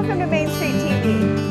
Welcome to Main Street TV.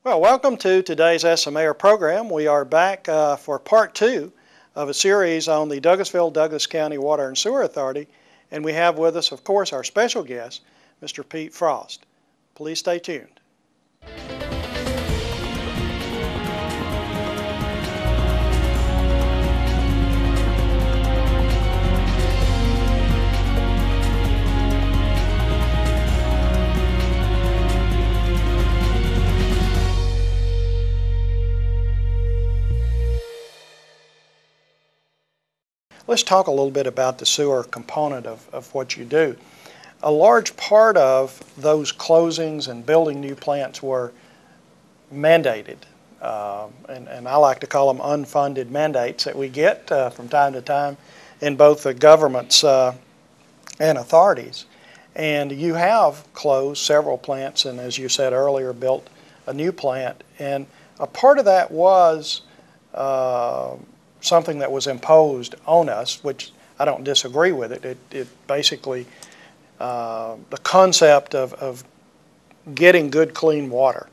Well, welcome to today's SMAR program. We are back for part 2 of a series on the Douglasville-Douglas County Water and Sewer Authority, and we have with us, of course, our special guest, Mr. Pete Frost. Please stay tuned. Let's talk a little bit about the sewer component of what you do. A large part of those closings and building new plants were mandated, and I like to call them unfunded mandates that we get from time to time in both the governments and authorities. And you have closed several plants and, as you said earlier, built a new plant. And a part of that was something that was imposed on us, which I don't disagree with it. It basically, the concept of getting good clean water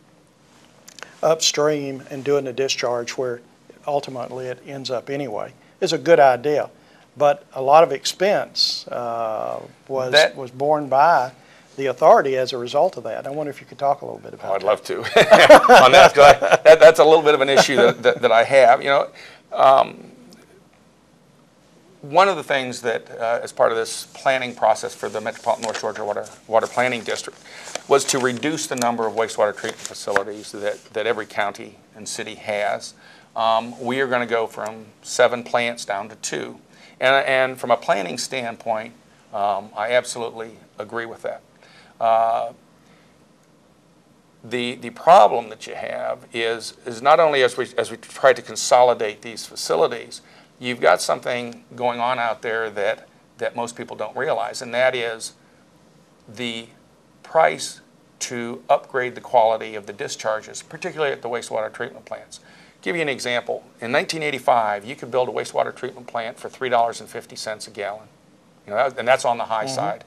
upstream and doing the discharge where ultimately it ends up anyway is a good idea. But a lot of expense was borne by the authority as a result of that. I wonder if you could talk a little bit about that. I'd love to on that. That's a little bit of an issue that I have. You know, one of the things that, as part of this planning process for the Metropolitan North Georgia Water Planning District, was to reduce the number of wastewater treatment facilities that every county and city has. We are going to go from 7 plants down to 2. And from a planning standpoint, I absolutely agree with that. The problem that you have is not only as we try to consolidate these facilities, you've got something going on out there that most people don't realize, and that is the price to upgrade the quality of the discharges, particularly at the wastewater treatment plants. Give you an example. In 1985, you could build a wastewater treatment plant for $3.50 a gallon, you know, and that's on the high side.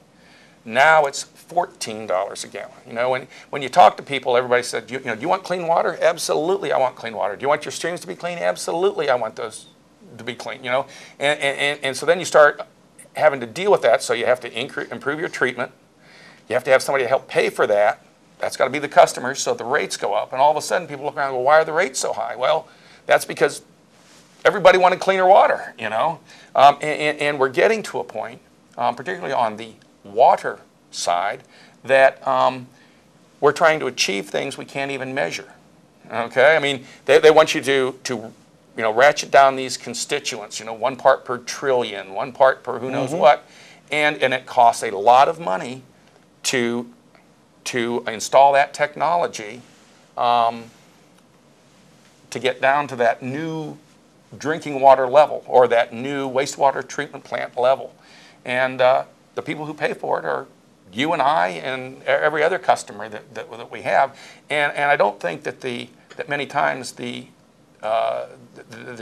Now it's $14 a gallon. You know, when you talk to people, everybody said, do you want clean water? Absolutely, I want clean water. Do you want your streams to be clean? Absolutely, I want those to be clean. You know, and so then you start having to deal with that. So you have to improve your treatment. You have to have somebody to help pay for that. That's got to be the customers. So the rates go up, and all of a sudden people look around and go, "Why are the rates so high?" Well, that's because everybody wanted cleaner water. You know, and we're getting to a point, particularly on the water side, that we're trying to achieve things we can't even measure. Okay, I mean they want you to ratchet down these constituents. 1 part per trillion, 1 part per who knows what, and it costs a lot of money to install that technology to get down to that new drinking water level or that new wastewater treatment plant level, and the people who pay for it are you and I and every other customer that we have, and I don't think that many times the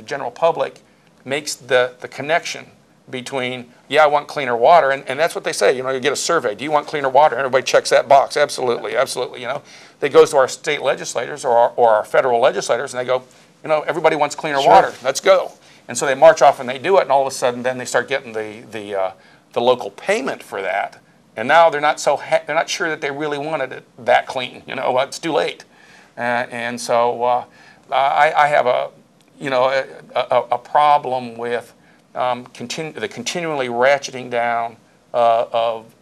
general public makes the connection between, yeah, I want cleaner water, and that's what they say. You get a survey, do you want cleaner water? And everybody checks that box, absolutely, absolutely. They goes to our state legislators or our federal legislators, and they go, everybody wants cleaner water, let's go. And so they march off and they do it, and all of a sudden then they start getting the local payment for that, and now they're not sure that they really wanted it that clean. It's too late, and so I have a problem with the continually ratcheting down of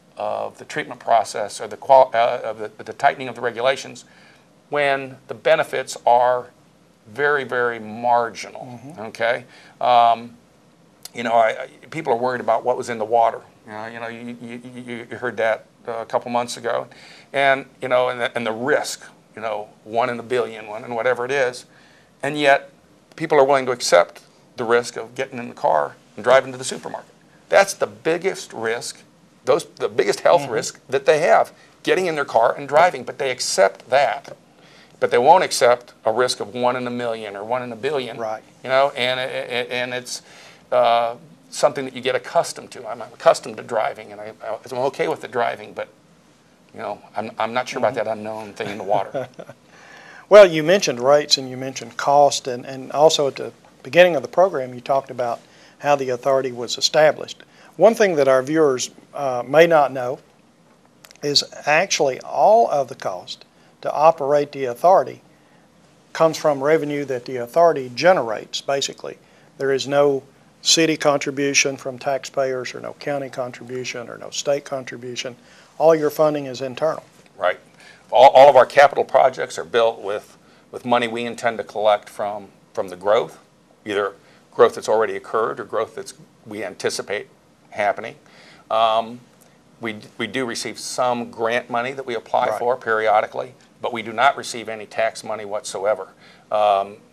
the treatment process or the tightening of the regulations when the benefits are very, very marginal. Okay. People are worried about what was in the water. You heard that a couple months ago, and and the risk. you know, 1 in a billion, 1 in whatever it is, and yet people are willing to accept the risk of getting in the car and driving to the supermarket. That's the biggest risk, the biggest health risk that they have, getting in their car and driving, but they accept that. But they won't accept a risk of 1 in a million or 1 in a billion. Right. You know, and it's something that you get accustomed to. I'm accustomed to driving, and I'm okay with the driving, but you know, I'm not sure about that unknown thing in the water. Well, you mentioned rates and you mentioned cost, and also at the beginning of the program you talked about how the authority was established. One thing that our viewers may not know is actually all of the cost to operate the authority comes from revenue that the authority generates, basically. There is no city contribution from taxpayers, or no county contribution, or no state contribution. All your funding is internal. Right. All of our capital projects are built with money we intend to collect from the growth, either growth that's already occurred or growth that we anticipate happening. We do receive some grant money that we apply for periodically, but we do not receive any tax money whatsoever.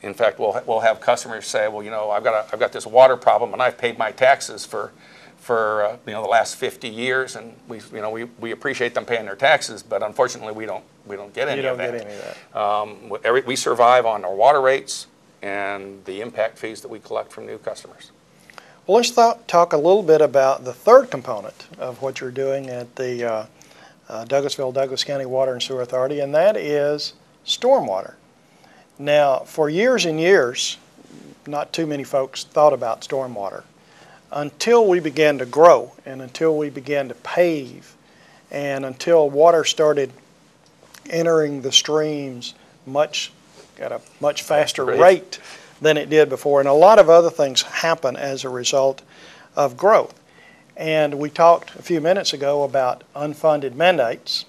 In fact, we'll have customers say, well, you know, I've got this water problem, and I've paid my taxes for you know, the last 50 years, and we appreciate them paying their taxes, but unfortunately we don't get any of that. You don't get any of that. We survive on our water rates and the impact fees that we collect from new customers. Well, let's talk a little bit about the third component of what you're doing at the Douglas County Water and Sewer Authority, and that is stormwater. Now, for years and years, not too many folks thought about stormwater until we began to grow, and until we began to pave, and until water started entering the streams at a much faster rate than it did before. And a lot of other things happen as a result of growth. And we talked a few minutes ago about unfunded mandates.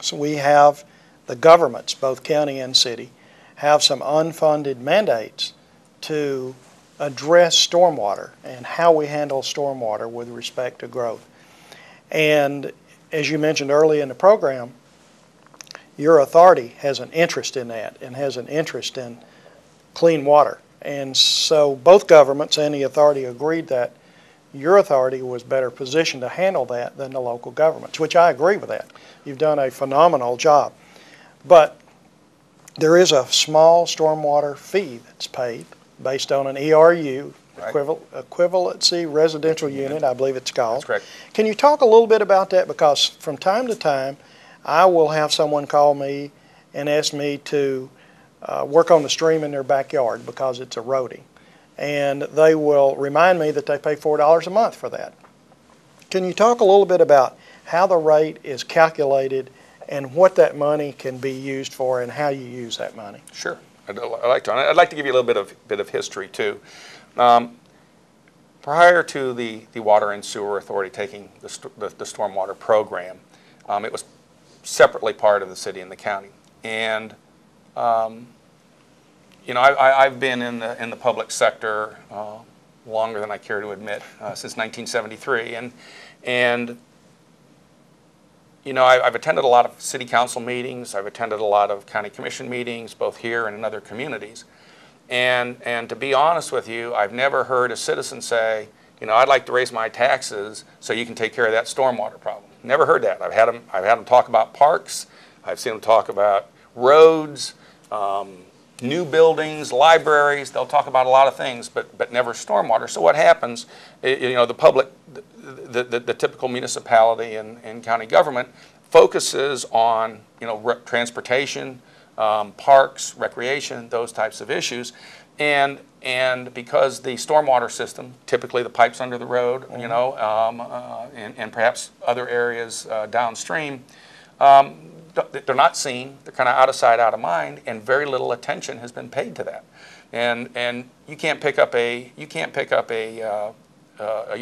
So we have the governments, both county and city, have some unfunded mandates to address stormwater and how we handle stormwater with respect to growth. And as you mentioned early in the program, your authority has an interest in that and has an interest in clean water. And so both governments and the authority agreed that your authority was better positioned to handle that than the local governments, which I agree with that. You've done a phenomenal job. But there is a small stormwater fee that's paid based on an ERU, equivalency residential unit, I believe it's called. That's correct. Can you talk a little bit about that? Because from time to time, I will have someone call me and ask me to work on the stream in their backyard because it's eroding. And they will remind me that they pay $4 a month for that. Can you talk a little bit about how the rate is calculated and what that money can be used for and how you use that money? Sure, I'd like to. I'd like to give you a little bit of history too. Prior to the Water and Sewer Authority taking the stormwater program, it was separately part of the city and the county. And you know, I've been in the public sector longer than I care to admit, since 1973, and you know, I've attended a lot of city council meetings. I've attended a lot of county commission meetings, both here and in other communities. And to be honest with you, I've never heard a citizen say, you know, I'd like to raise my taxes so you can take care of that stormwater problem. Never heard that. I've had them talk about parks. I've seen them talk about roads, new buildings, libraries. They'll talk about a lot of things, but never stormwater. So what happens, you know, the public, the typical municipality and county government focuses on, you know, transportation, parks, recreation, those types of issues. And because the stormwater system, typically the pipes under the road, you know, and perhaps other areas downstream, they're not seen. They're kind of out of sight, out of mind, and very little attention has been paid to that. And you can't pick up a you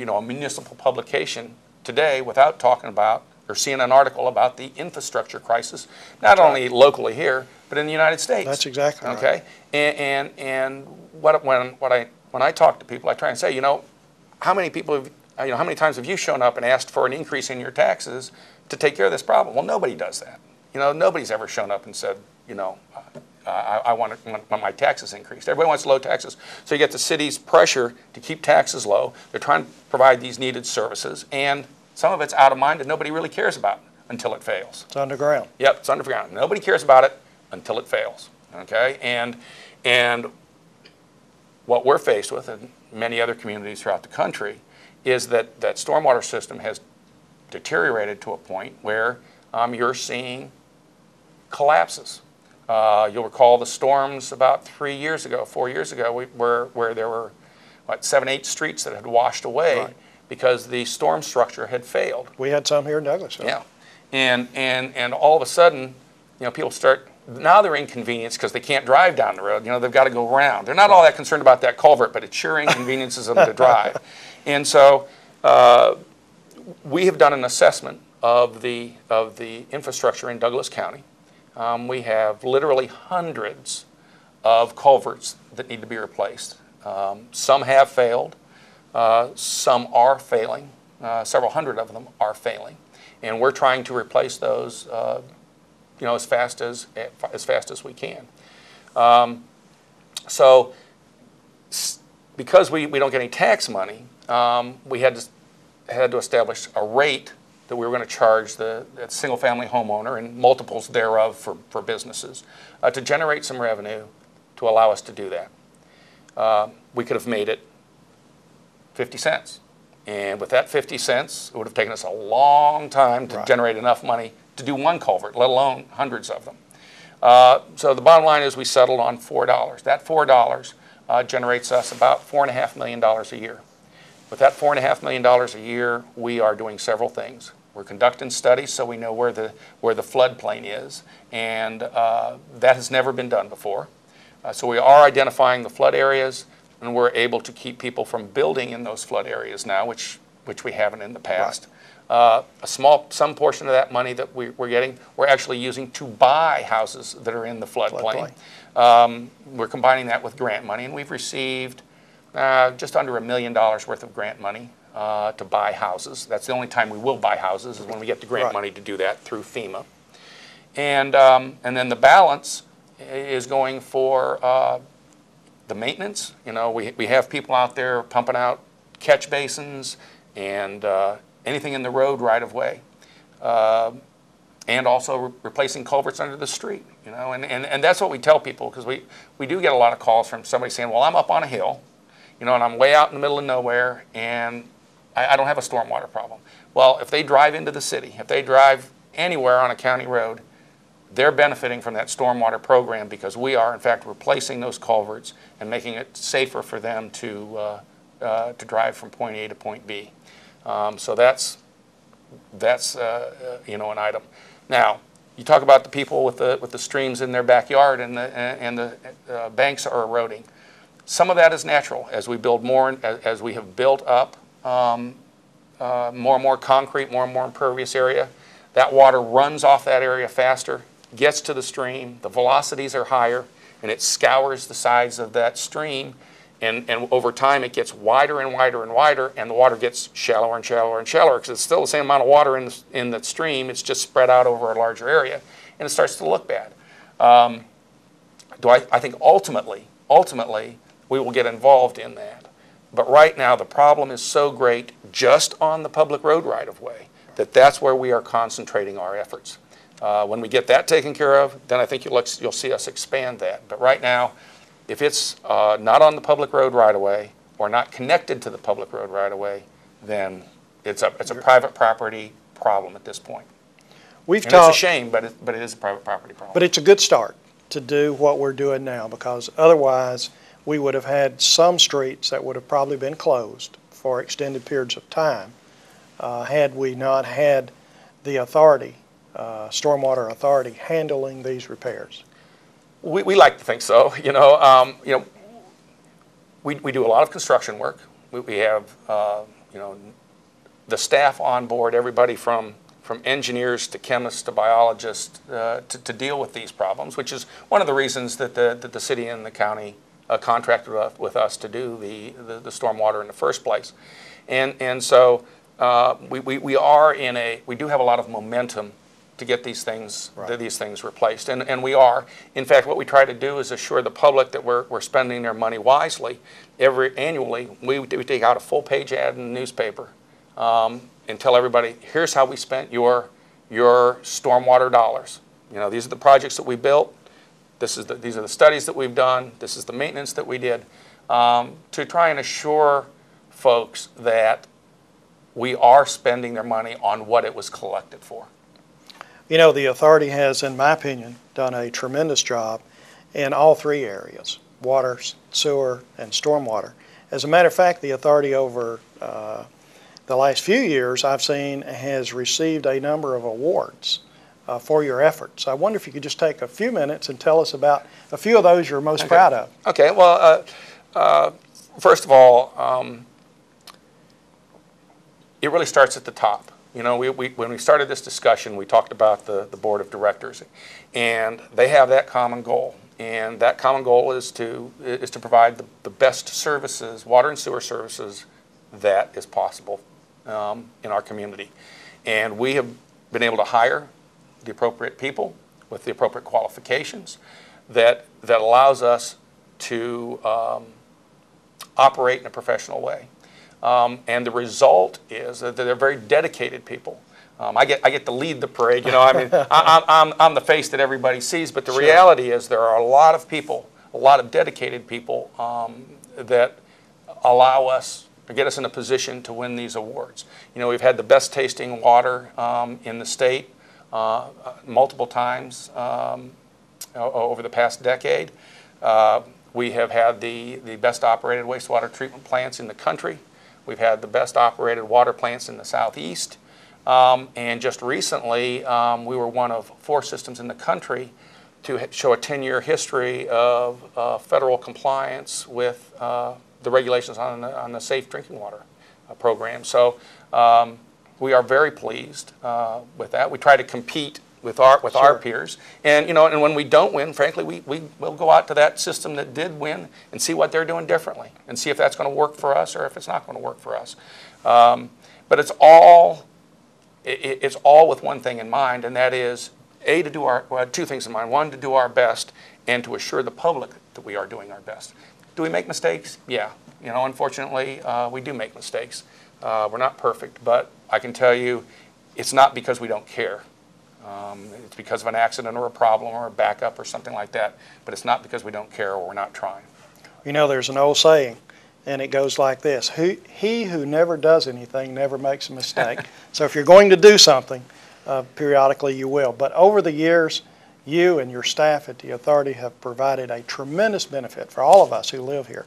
know, a municipal publication today without talking about or seeing an article about the infrastructure crisis, not only locally here, but in the United States. That's exactly right. Okay, and when I talk to people, I try and say, you know, how many people have, you know, how many times have you shown up and asked for an increase in your taxes to take care of this problem? Well, nobody does that. You know, nobody's ever shown up and said, you know, I want my taxes increased. Everybody wants low taxes. So you get the city's pressure to keep taxes low. They're trying to provide these needed services, and some of it's out of mind and nobody really cares about it until it fails. It's underground. Yep, it's underground. Nobody cares about it until it fails. Okay, and what we're faced with, and many other communities throughout the country, is that that stormwater system has deteriorated to a point where you're seeing collapses. You'll recall the storms about 4 years ago, where there were, what, 7, 8 streets that had washed away. Right. Because the storm structure had failed. We had some here in Douglasville. Yeah, and all of a sudden, you know, people start, now they're inconvenienced because they can't drive down the road. You know, they've got to go around. They're not all that concerned about that culvert, but it sure inconveniences them to drive. And so we have done an assessment of the infrastructure in Douglas County. We have literally hundreds of culverts that need to be replaced. Some have failed. Some are failing. Several hundred of them are failing, and we're trying to replace those, you know, as fast as we can. So, because we don't get any tax money, we had to establish a rate that we were going to charge the single-family homeowner and multiples thereof for businesses to generate some revenue to allow us to do that. We could have made it 50 cents. And with that 50 cents, it would have taken us a long time to generate enough money to do one culvert, let alone hundreds of them. So the bottom line is we settled on $4. That $4 generates us about $4.5 million a year. With that $4.5 million a year, we are doing several things. We're conducting studies so we know where the floodplain is, and that has never been done before. So we are identifying the flood areas, and we're able to keep people from building in those flood areas now, which we haven't in the past. Right. Some portion of that money that we're getting, we're actually using to buy houses that are in the floodplain. We're combining that with grant money, and we've received just under $1 million worth of grant money to buy houses. That's the only time we will buy houses, is when we get the grant money to do that through FEMA. And then the balance is going for the maintenance. You know, we have people out there pumping out catch basins and anything in the road right of way, and also replacing culverts under the street. You know, and that's what we tell people, because we do get a lot of calls from somebody saying, well, I'm up on a hill, you know, and I'm way out in the middle of nowhere, and I don't have a stormwater problem. Well, if they drive into the city, if they drive anywhere on a county road, they're benefiting from that stormwater program, because we are, in fact, replacing those culverts and making it safer for them to drive from point A to point B. So that's you know, an item. Now, you talk about the people with the streams in their backyard and the banks are eroding. Some of that is natural. As we build more, as we have built up more and more concrete, more and more impervious area, that water runs off that area faster, gets to the stream, the velocities are higher, and it scours the sides of that stream, and over time it gets wider and wider and wider, and the water gets shallower and shallower and shallower, because it's still the same amount of water in the stream, it's just spread out over a larger area, and it starts to look bad. I think ultimately we will get involved in that. But right now the problem is so great just on the public road right-of-way that's where we are concentrating our efforts. When we get that taken care of, then I think you'll see us expand that. But right now, if it's not on the public road right-of-way or not connected to the public road right-of-way, then it's a private property problem at this point. It's a shame, but it is a private property problem. But it's a good start to do what we're doing now, because otherwise we would have had some streets that would have probably been closed for extended periods of time had we not had the authority, stormwater authority, handling these repairs. We like to think so. You know, we do a lot of construction work. We have you know, the staff on board, everybody from engineers to chemists to biologists to deal with these problems, which is one of the reasons that the city and the county contracted with us to do the stormwater in the first place. And so we do have a lot of momentum to get these things Right. these things replaced, and we are. In fact, what we try to do is assure the public that we're spending their money wisely. Annually, we take out a full-page ad in the newspaper and tell everybody, here's how we spent your stormwater dollars. You know, these are the projects that we built. These are the studies that we've done. This is the maintenance that we did, to try and assure folks that we are spending their money on what it was collected for. You know, the authority has, in my opinion, done a tremendous job in all three areas: water, sewer, and stormwater. As a matter of fact, the authority over the last few years I've seen has received a number of awards for your efforts. I wonder if you could just take a few minutes and tell us about a few of those you're most proud of. Okay, well, first of all, it really starts at the top. You know, when we started this discussion, we talked about the board of directors, and they have that common goal. And that common goal is to provide the best services, water and sewer services, that is possible in our community. And we have been able to hire the appropriate people with the appropriate qualifications that allows us to operate in a professional way. And the result is that they're very dedicated people. I get to lead the parade, you know. I mean, I'm the face that everybody sees, but the Sure. reality is there are a lot of people, a lot of dedicated people that allow us to get us in a position to win these awards. You know, we've had the best tasting water in the state multiple times over the past decade. We have had the best operated wastewater treatment plants in the country. We've had the best operated water plants in the Southeast. And just recently, we were one of 4 systems in the country to show a 10-year history of federal compliance with the regulations on the Safe Drinking Water program. So we are very pleased with that. We try to compete with our Sure. peers, and you know, and when we don't win, frankly, we'll go out to that system that did win and see what they're doing differently, and see if that's going to work for us or if it's not going to work for us. But it's all with one thing in mind, and that is to do two things in mind. One, to do our best, and to assure the public that we are doing our best. Do we make mistakes? Yeah. You know, unfortunately, we do make mistakes. We're not perfect, but I can tell you, it's not because we don't care. It's because of an accident or a problem or a backup or something like that, but it's not because we don't care or we're not trying. You know, there's an old saying, and it goes like this: he who never does anything never makes a mistake. So if you're going to do something, periodically you will. But over the years, you and your staff at the authority have provided a tremendous benefit for all of us who live here.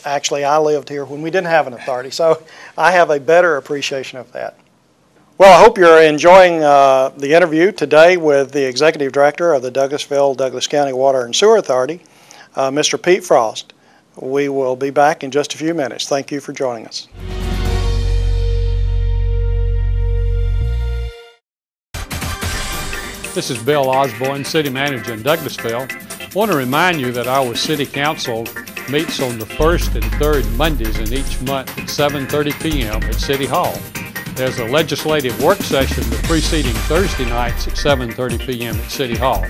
Actually, I lived here when we didn't have an authority, so I have a better appreciation of that. Well, I hope you're enjoying the interview today with the Executive Director of the Douglas County Water and Sewer Authority, Mr. Pete Frost. We will be back in just a few minutes. Thank you for joining us. This is Bill Osborne, City Manager in Douglasville. I want to remind you that our City Council meets on the first and third Mondays in each month at 7:30 p.m. at City Hall. There's a legislative work session the preceding Thursday nights at 7:30 p.m. at City Hall.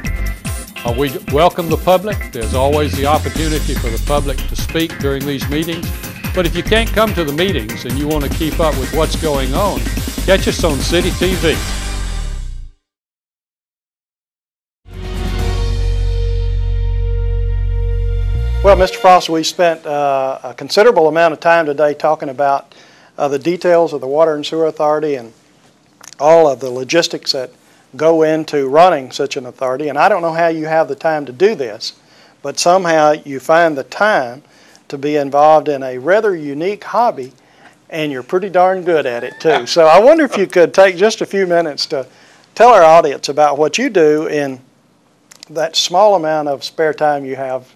We welcome the public. There's always the opportunity for the public to speak during these meetings. But if you can't come to the meetings and you want to keep up with what's going on, catch us on City TV. Well, Mr. Frost, we spent a considerable amount of time today talking about the details of the Water and Sewer Authority and all of the logistics that go into running such an authority. And I don't know how you have the time to do this, but somehow you find the time to be involved in a rather unique hobby, and you're pretty darn good at it too. So I wonder if you could take just a few minutes to tell our audience about what you do in that small amount of spare time you have.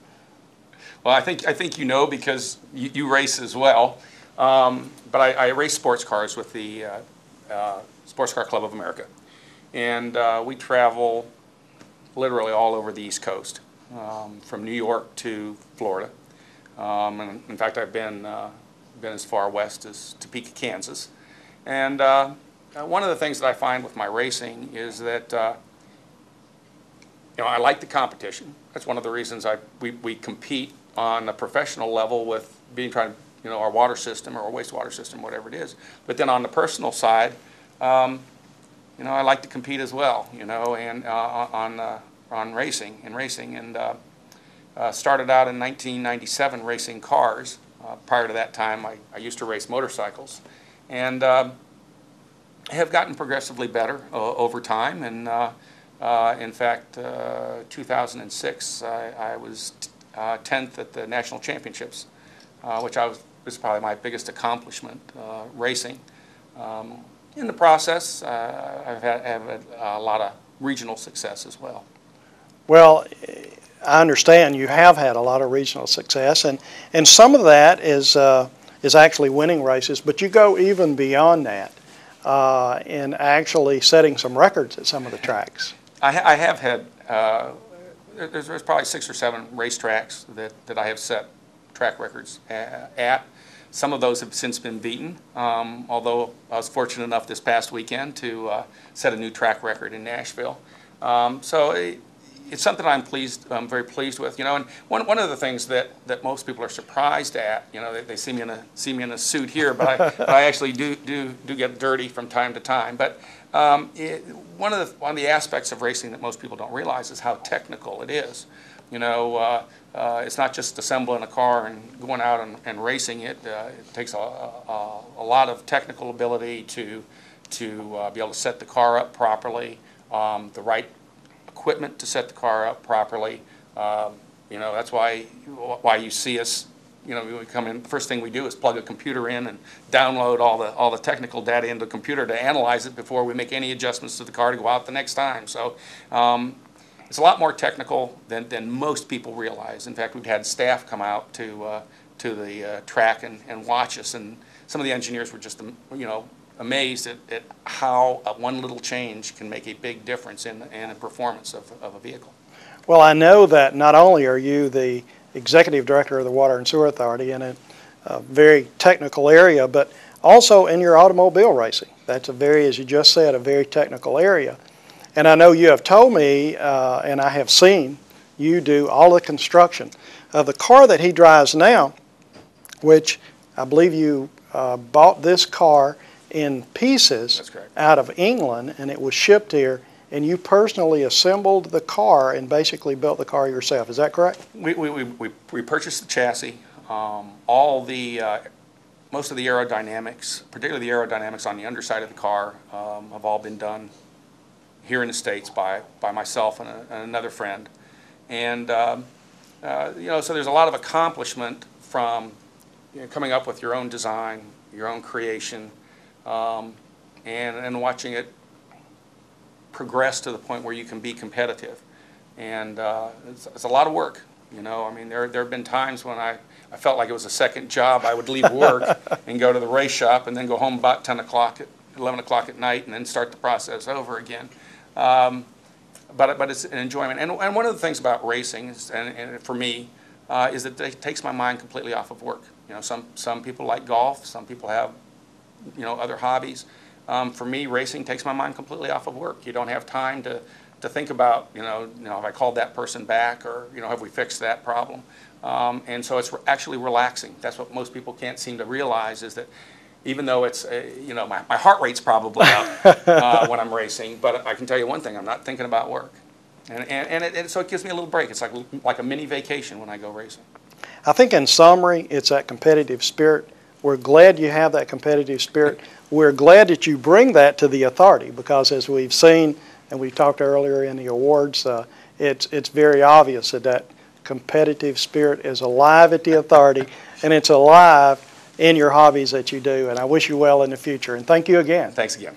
Well, I think you know, because you race as well. But I race sports cars with the Sports Car Club of America. And we travel literally all over the East Coast, from New York to Florida. And in fact, I've been as far west as Topeka, Kansas. And one of the things that I find with my racing is that you know, I like the competition. That's one of the reasons we compete on a professional level with trying to, you know, our water system or our wastewater system, whatever it is. But then on the personal side, you know, I like to compete as well, you know, and on racing, and started out in 1997 racing cars. Prior to that time, I used to race motorcycles, and have gotten progressively better over time. And in fact, 2006, I was 10th at the national championships, which was probably my biggest accomplishment racing. In the process, I've had a lot of regional success as well. Well, I understand you have had a lot of regional success, and some of that is actually winning races, but you go even beyond that in actually setting some records at some of the tracks. I have had, there's probably 6 or 7 racetracks that I have set track records at. Some of those have since been beaten, although I was fortunate enough this past weekend to set a new track record in Nashville. So it's something I'm very pleased with. You know, and one of the things that most people are surprised at, you know, they see me in a suit here, but I actually do get dirty from time to time. But one of the aspects of racing that most people don't realize is how technical it is. You know, it's not just assembling a car and going out and racing it. It takes a lot of technical ability to be able to set the car up properly, the right equipment to set the car up properly. You know, that's why you see us. You know, when we come in, the first thing we do is plug a computer in and download all the technical data into the computer to analyze it before we make any adjustments to the car to go out the next time. So it's a lot more technical than most people realize. In fact, we've had staff come out to the track and watch us, and some of the engineers were just, you know, amazed at how one little change can make a big difference in the performance of a vehicle. Well, I know that not only are you the Executive Director of the Water and Sewer Authority in a very technical area, but also in your automobile racing. That's as you just said, a very technical area. And I know you have told me, and I have seen, you do all the construction of the car that he drives now, which I believe you bought this car in pieces out of England, and it was shipped here, and you personally assembled the car and basically built the car yourself. Is that correct? We purchased the chassis. Most of the aerodynamics, particularly the aerodynamics on the underside of the car, have all been done here in the States by myself and another friend. And you know, so there's a lot of accomplishment from, you know, coming up with your own design, your own creation, and watching it progress to the point where you can be competitive. And it's a lot of work. You know, I mean, there have been times when I felt like it was a second job. I would leave work and go to the race shop and then go home about 10 o'clock, 11 o'clock at night, and then start the process over again. But it's an enjoyment. And one of the things about racing, and for me, is that it takes my mind completely off of work. You know, some people like golf. Some people have, you know, other hobbies. For me, racing takes my mind completely off of work. You don't have time to think about, you know, have I called that person back, or, you know, have we fixed that problem? And so it's actually relaxing. That's what most people can't seem to realize, is that even though it's, you know, my heart rate's probably up when I'm racing, but I can tell you one thing, I'm not thinking about work. And so it gives me a little break. It's like a mini vacation when I go racing. I think in summary, it's that competitive spirit. We're glad you have that competitive spirit. We're glad that you bring that to the authority, because as we've seen, and we talked earlier in the awards, it's very obvious that competitive spirit is alive at the authority, and it's alive in your hobbies that you do. And I wish you well in the future. And thank you again. Thanks again.